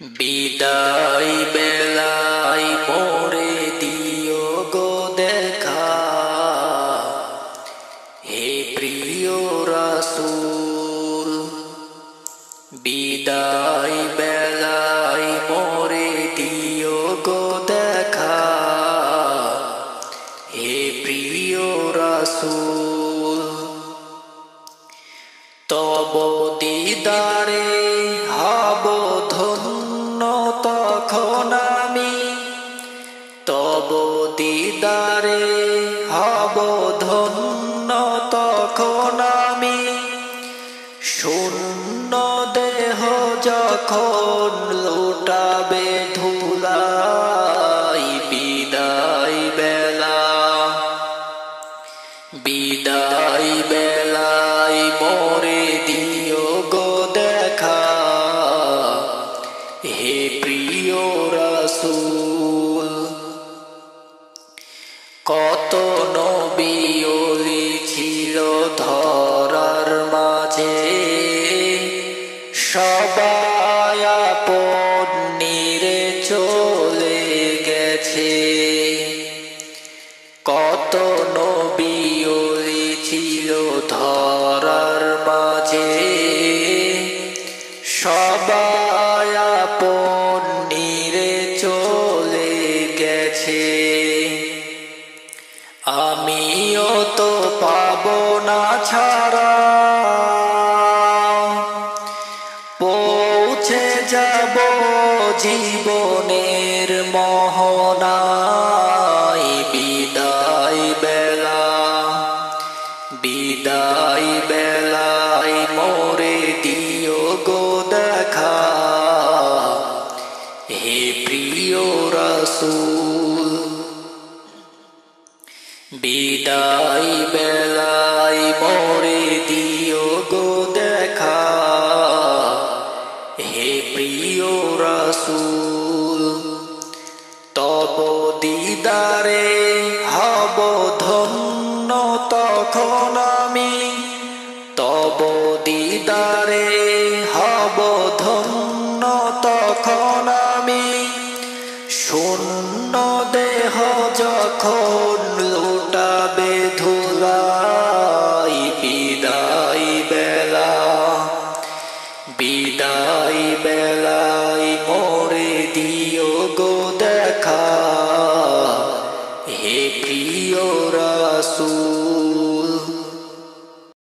বিদায় বেলায় মোরে দিও গো দেখা, হে প্রিয় রাসূল। বিদায় বেলায় মোরে দিও গো দেখা, হে প্রিয় রাসূল। তব দিদারে হব ধন্য তখন আমি, তব দিদারে হব ধন্য তখন আমি। শূন্য দেহ যখন লুটাবে ধুলাই, বিদায় বেলা বিদায় বেলায় মোরে দিও গো দেখা, হে প্রিয় রাসূল। কত নবী ওলি ছিল ধরার মাঝে, সবাই আপন নিরে চলে গেছে। কত নবী ওলি ছিল ধরার মাঝে, সবাই আপন নিরে চলে গেছে। আমিও তো পাবো না ছাড়া, পৌঁছে যাব জীবনের মোহনায়। বিদায় বেলা বিদায় বেলায় মোরে দিও গো দেখা, হে প্রিয় রাসূল। বিদায় বেলায় মোরে দিও গো দেখা, হে প্রিয় রাসূল। তব দিদারে হব ধন্য তখন আমি, তব দিদারে হব ধন্য তখন আমি। শূন্য দেহ যখন লুটাবে ধুলাই, বিদায় বেলা বিদায় বেলা